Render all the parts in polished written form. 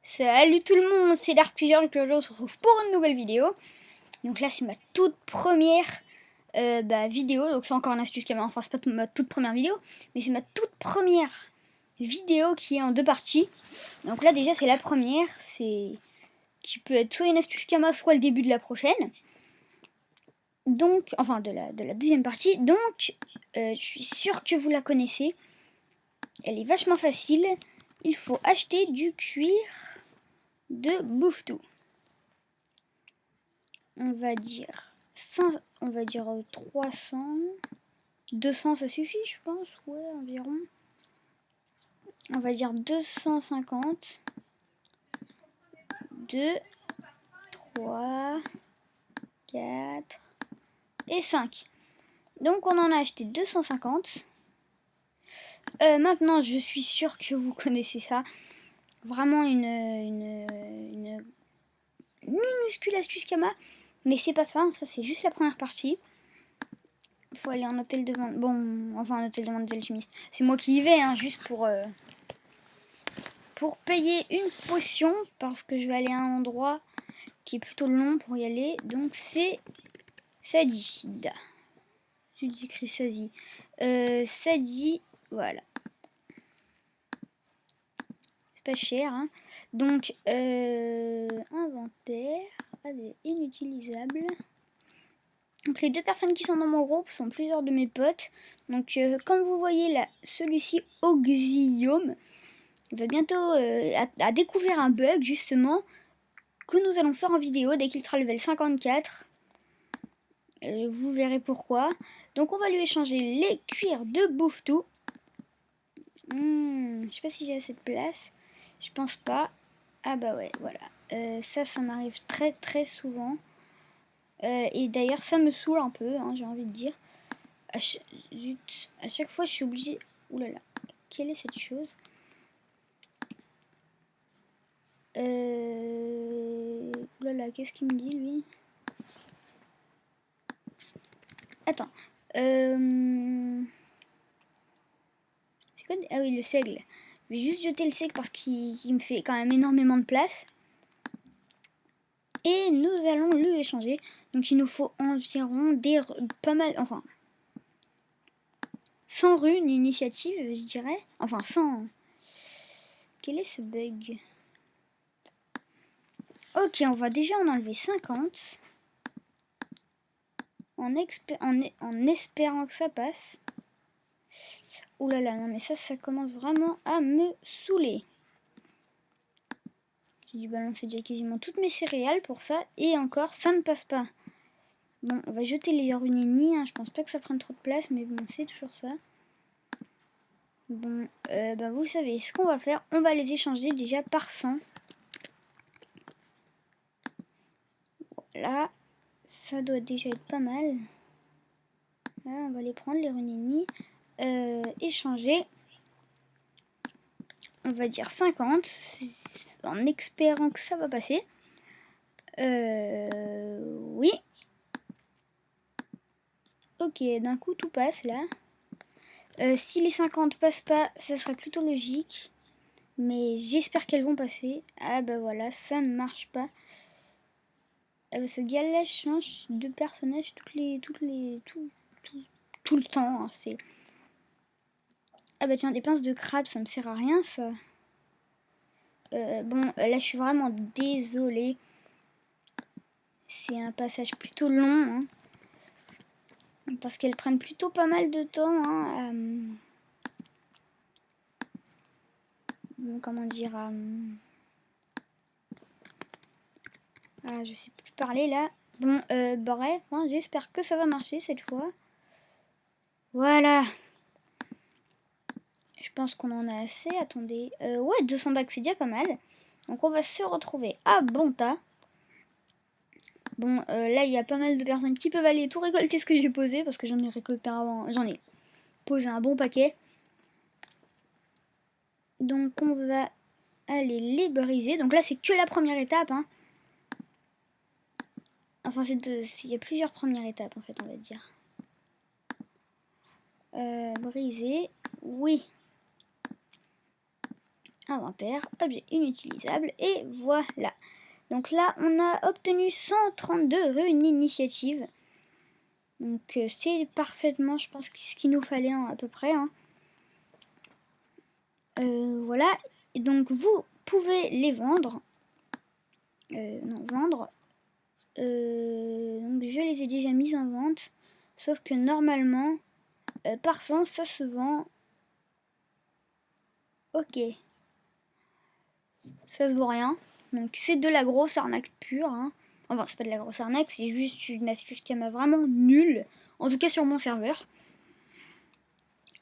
Salut tout le monde, c'est Darkcuiseur, donc aujourd'hui on se retrouve pour une nouvelle vidéo. Donc là c'est ma toute première vidéo, donc c'est encore une astuce caméra, enfin c'est pas ma toute première vidéo, mais c'est ma toute première vidéo qui est en deux parties. Donc là déjà c'est la première, c'est qui peut être soit une astuce caméra, soit le début de la prochaine. Donc, enfin de la deuxième partie, donc je suis sûre que vous la connaissez. Elle est vachement facile, il faut acheter du cuir de Bouffe-Tout. On va dire 300, 200 ça suffit je pense, ouais environ. On va dire 250, 2, 3, 4 et 5. Donc on en a acheté 250. Maintenant je suis sûre que vous connaissez ça. Vraiment une minuscule astuce Kama. Mais c'est pas ça, ça c'est juste la première partie. Faut aller en hôtel de vente. Bon, enfin un hôtel de vente d'alchimiste. C'est moi qui y vais, hein, juste pour payer une potion. Parce que je vais aller à un endroit qui est plutôt long pour y aller. Donc c'est Sadida. Tu écris Sadi. Sadi, voilà. C'est pas cher, hein. Donc, inventaire. Allez, inutilisable. Donc les deux personnes qui sont dans mon groupe sont plusieurs de mes potes. Donc comme vous voyez là, celui-ci, Oxium, va bientôt a découvert un bug justement que nous allons faire en vidéo dès qu'il sera level 54. Vous verrez pourquoi. Donc on va lui échanger les cuirs de Bouffe-Tout. Je sais pas si j'ai assez de place. Je pense pas. Ah bah ouais, voilà. Ça m'arrive très très souvent. Et d'ailleurs ça me saoule un peu, hein, j'ai envie de dire. À chaque fois je suis obligée... Oulala, quelle est cette chose? Oulala, qu'est-ce qu'il me dit lui? Attends. C'est quoi? Ah oui, le seigle. Je vais juste jeter le seigle parce qu'il me fait quand même énormément de place. Et nous allons le échanger. Donc il nous faut environ pas mal... Enfin... 100 runes initiative, je dirais. Enfin, 100... Quel est ce bug? Ok, on va déjà en enlever 50. En espérant que ça passe. Ouh là là, non mais ça commence vraiment à me saouler. J'ai dû balancer déjà quasiment toutes mes céréales pour ça. Et encore, ça ne passe pas. Bon, on va jeter les runini, hein. Je pense pas que ça prenne trop de place, mais bon, c'est toujours ça. Bon, vous savez ce qu'on va faire. On va les échanger déjà par 100. Voilà, ça doit déjà être pas mal. Là, on va les prendre, les runini. Échanger. On va dire 50. En espérant que ça va passer. Oui. Ok, d'un coup tout passe là. Si les 50 passent pas, ça serait plutôt logique. Mais j'espère qu'elles vont passer. Ah bah voilà, ça ne marche pas. Ce gars-là change de personnage tout le temps. Hein, c'est... Ah bah tiens, des pinces de crabe, ça me sert à rien ça. Bon, là je suis vraiment désolée. C'est un passage plutôt long. Hein, parce qu'elles prennent plutôt pas mal de temps. Hein, comment dire, je sais plus parler là. Bon, bref, hein, j'espère que ça va marcher cette fois. Voilà. Je pense qu'on en a assez. Attendez. Ouais, 200 dax, c'est déjà pas mal. Donc on va se retrouver à Bonta. Bon, là, il y a pas mal de personnes qui peuvent aller tout récolter ce que j'ai posé. Parce que j'en ai récolté avant. J'en ai posé un bon paquet. Donc on va aller les briser. Donc là, c'est que la première étape. Hein. Enfin, il y a plusieurs premières étapes, en fait, on va dire. Briser. Oui. inventaire, objet inutilisable, et voilà. Donc là, on a obtenu 132 runes initiatives. Donc c'est parfaitement, je pense, ce qu'il nous fallait hein, à peu près. Hein. Voilà. Et donc vous pouvez les vendre. Non, vendre. Donc je les ai déjà mises en vente. Sauf que normalement, par 100, ça se vend. Ok. Ça se vaut rien. Donc c'est de la grosse arnaque pure. Hein. Enfin, c'est pas de la grosse arnaque, c'est juste une astuce qui m'a vraiment nulle. En tout cas sur mon serveur.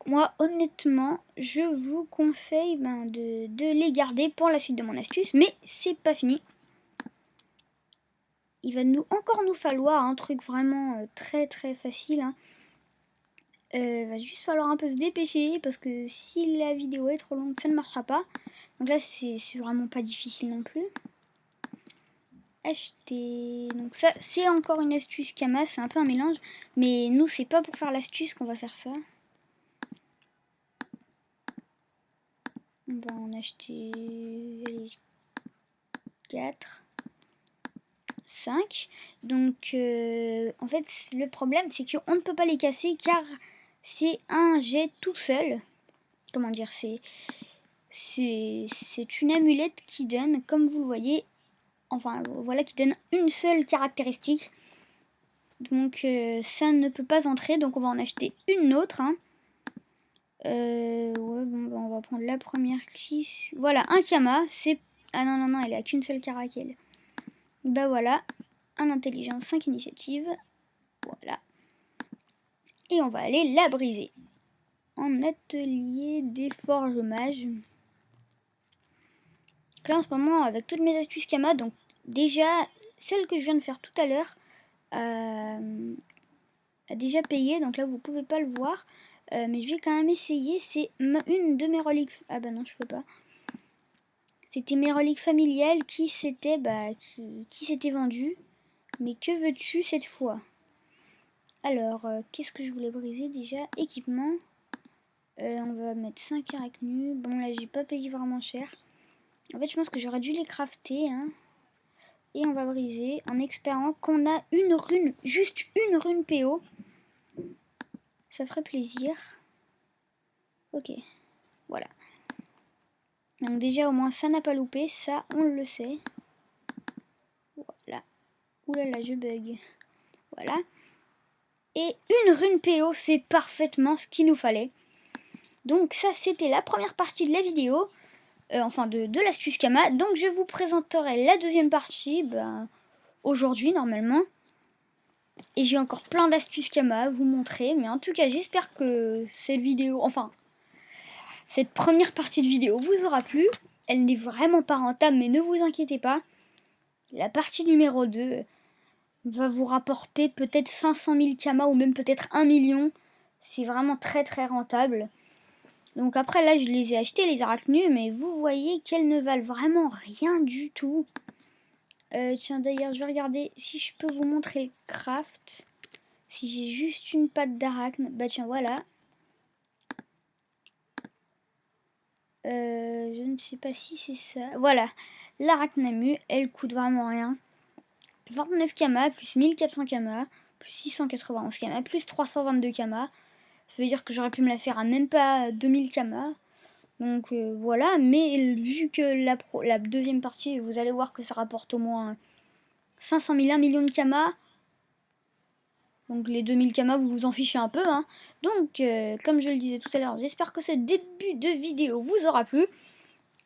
Moi, honnêtement, je vous conseille de les garder pour la suite de mon astuce. Mais c'est pas fini. Il va encore nous falloir un truc vraiment très très facile. Hein. Va juste falloir un peu se dépêcher parce que si la vidéo est trop longue, ça ne marchera pas. Donc là, c'est vraiment pas difficile non plus. Acheter. Donc ça, c'est encore une astuce Kama, c'est un peu un mélange. Mais nous, c'est pas pour faire l'astuce qu'on va faire ça. On va en acheter 4, 5. Donc, en fait, le problème, c'est qu'on ne peut pas les casser car c'est un jet tout seul. Comment dire, c'est une amulette qui donne, comme vous le voyez, enfin voilà, qui donne une seule caractéristique. Donc ça ne peut pas entrer, donc on va en acheter une autre. Hein. Ouais, bon, bah, on va prendre la première qui... Voilà, un Kama, c'est... Ah non, non, non, elle a qu'une seule caractère. Bah voilà, un intelligence, 5 initiatives. Voilà. Et on va aller la briser. En atelier des forges mages. Là en ce moment avec toutes mes astuces Kama, donc déjà celle que je viens de faire tout à l'heure a déjà payé, donc là vous pouvez pas le voir, mais je vais quand même essayer. C'est une de mes reliques, ah bah non je peux pas, c'était mes reliques familiales qui s'étaient qui s'étaient vendues, mais que veux-tu cette fois? Alors qu'est-ce que je voulais briser déjà? Équipement, on va mettre 5 arachnues, bon là j'ai pas payé vraiment cher. En fait, je pense que j'aurais dû les crafter. Hein. Et on va briser en espérant qu'on a une rune, juste une rune PO. Ça ferait plaisir. Ok, voilà. Donc déjà, au moins, ça n'a pas loupé. Ça, on le sait. Voilà. Oulala, je bug. Voilà. Et une rune PO, c'est parfaitement ce qu'il nous fallait. Donc ça, c'était la première partie de la vidéo. Enfin de l'astuce Kama. Donc je vous présenterai la deuxième partie aujourd'hui normalement. Et j'ai encore plein d'astuces Kama à vous montrer. Mais en tout cas j'espère que cette vidéo, enfin cette première partie de vidéo vous aura plu. Elle n'est vraiment pas rentable mais ne vous inquiétez pas. La partie numéro 2 va vous rapporter peut-être 500 000 Kama ou même peut-être 1 million. C'est vraiment très très rentable. Donc après là je les ai achetés les arachnues, mais vous voyez qu'elles ne valent vraiment rien du tout. Tiens d'ailleurs je vais regarder si je peux vous montrer le craft. Si j'ai juste une patte d'arachne, bah tiens voilà. Je ne sais pas si c'est ça. Voilà, l'arachnamu, elle coûte vraiment rien. 29 Kama, plus 1400 Kama, plus 691 Kama, plus 322 Kama. Ça veut dire que j'aurais pu me la faire à même pas 2000 Kama. Donc voilà, mais vu que la deuxième partie, vous allez voir que ça rapporte au moins 500 000, 1 million de Kama. Donc les 2000 Kama, vous vous en fichez un peu. Hein. Donc, comme je le disais tout à l'heure, j'espère que ce début de vidéo vous aura plu.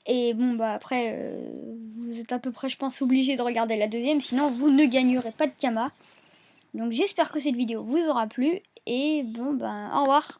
Et bon, bah après, vous êtes à peu près, je pense, obligé de regarder la deuxième. Sinon, vous ne gagnerez pas de Kama. Donc j'espère que cette vidéo vous aura plu. Et bon, bah au revoir.